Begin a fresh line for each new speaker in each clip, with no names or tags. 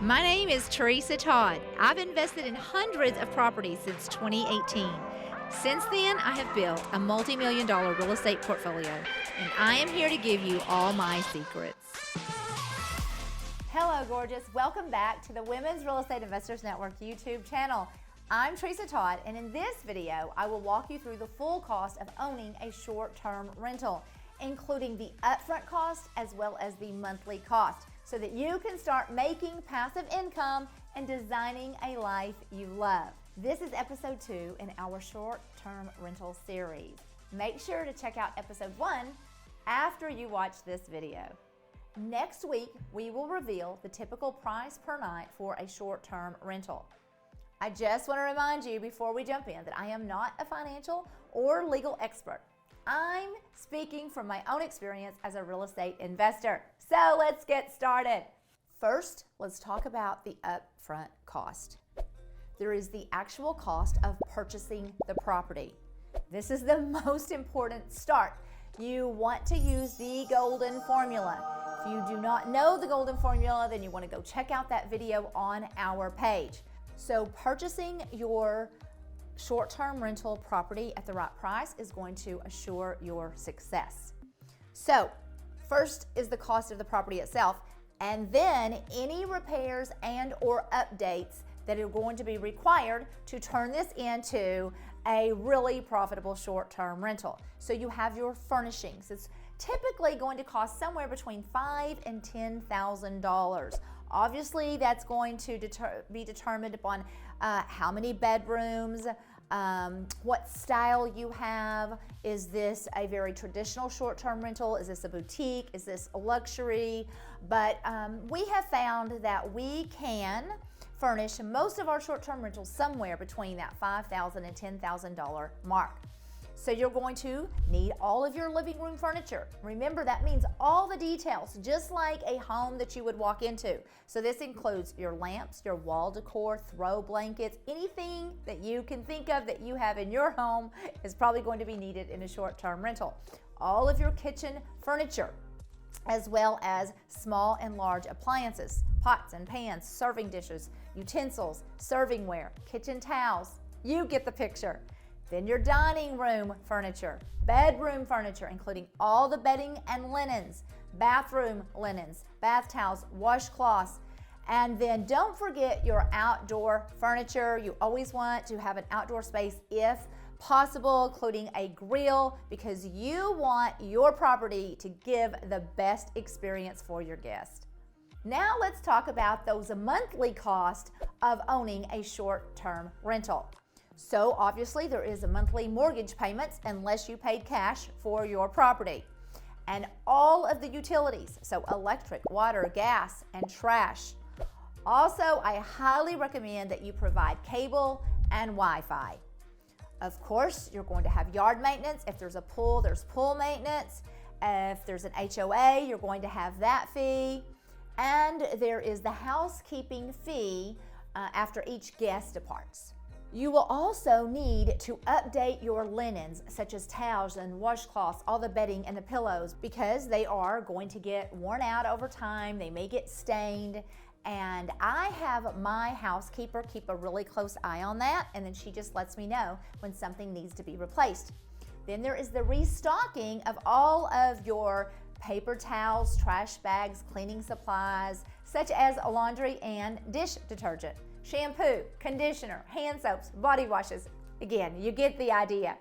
My name is Tresa Todd. I've invested in hundreds of properties since 2018. Since then, I have built a multi-million-dollar real estate portfolio, and I am here to give you all my secrets. Hello, gorgeous. Welcome back to the Women's Real Estate Investors Network YouTube channel. I'm Tresa Todd, and in this video, I will walk you through the full cost of owning a short-term rental, including the upfront cost as well as the monthly cost, so that you can start making passive income and designing a life you love. This is episode 2 in our short-term rental series. Make sure to check out episode 1 after you watch this video. Next week, we will reveal the typical price per night for a short-term rental. I just want to remind you before we jump in that I am not a financial or legal expert. I'm speaking from my own experience as a real estate investor. So let's get started. First, let's talk about the upfront cost. There is the actual cost of purchasing the property. This is the most important start. You want to use the golden formula. If you do not know the golden formula, then you want to go check out that video on our page. So purchasing your short-term rental property at the right price is going to assure your success. So first is the cost of the property itself, and then any repairs and or updates that are going to be required to turn this into a really profitable short-term rental. So you have your furnishings. It's typically going to cost somewhere between $5,000 and $10,000. Obviously, that's going to be determined upon how many bedrooms, what style you have. Is this a very traditional short-term rental? Is this a boutique? Is this a luxury? But we have found that we can furnish most of our short-term rentals somewhere between that $5,000 and $10,000 mark. So you're going to need all of your living room furniture. Remember, that means all the details, just like a home that you would walk into. So this includes your lamps, your wall decor, throw blankets, anything that you can think of that you have in your home is probably going to be needed in a short-term rental. All of your kitchen furniture, as well as small and large appliances, pots and pans, serving dishes, utensils, servingware, kitchen towels. You get the picture. Then your dining room furniture, bedroom furniture, including all the bedding and linens, bathroom linens, bath towels, washcloths, and then don't forget your outdoor furniture. You always want to have an outdoor space if possible, including a grill, because you want your property to give the best experience for your guest. Now let's talk about those monthly costs of owning a short-term rental. So obviously there is a monthly mortgage payments unless you paid cash for your property. And all of the utilities, so electric, water, gas, and trash. Also, I highly recommend that you provide cable and Wi-Fi. Of course, you're going to have yard maintenance. If there's a pool, there's pool maintenance. If there's an HOA, you're going to have that fee. And there is the housekeeping fee after each guest departs. You will also need to update your linens, such as towels and washcloths, all the bedding and the pillows, because they are going to get worn out over time. They may get stained. And I have my housekeeper keep a really close eye on that, and then she just lets me know when something needs to be replaced. Then there is the restocking of all of your paper towels, trash bags, cleaning supplies, such as laundry and dish detergent, shampoo, conditioner, hand soaps, body washes. Again, you get the idea.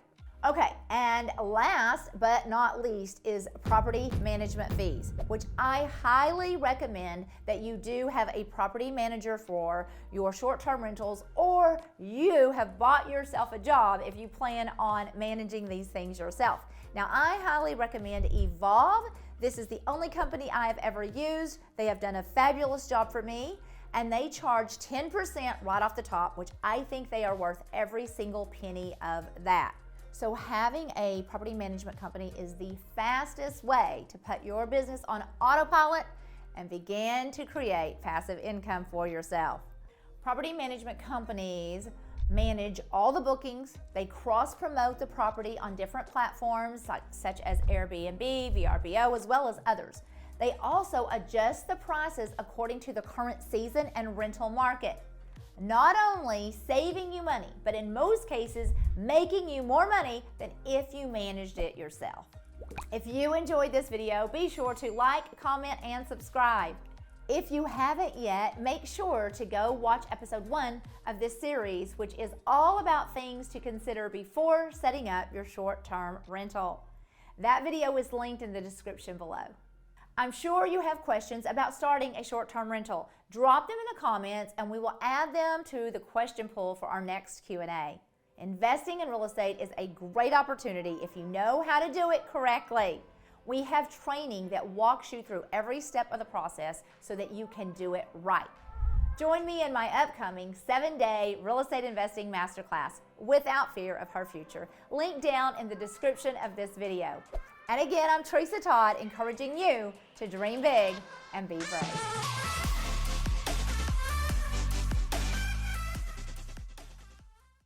Okay, and last but not least is property management fees, which I highly recommend that you do have a property manager for your short-term rentals, or you have bought yourself a job if you plan on managing these things yourself. Now, I highly recommend Evolve. This is the only company I have ever used. They have done a fabulous job for me, and they charge 10% right off the top, which I think they are worth every single penny of that. So having a property management company is the fastest way to put your business on autopilot and begin to create passive income for yourself. Property management companies manage all the bookings. They cross-promote the property on different platforms such as Airbnb, VRBO, as well as others. They also adjust the prices according to the current season and rental market. Not only saving you money, but in most cases, making you more money than if you managed it yourself. If you enjoyed this video, be sure to like, comment, and subscribe. If you haven't yet, make sure to go watch episode 1 of this series, which is all about things to consider before setting up your short-term rental. That video is linked in the description below. I'm sure you have questions about starting a short-term rental. Drop them in the comments and we will add them to the question pool for our next Q&A. Investing in real estate is a great opportunity if you know how to do it correctly. We have training that walks you through every step of the process so that you can do it right. Join me in my upcoming 7-day real estate investing masterclass, Without Fear of Her Future, linked down in the description of this video. And again, I'm Tresa Todd, encouraging you to dream big and be brave.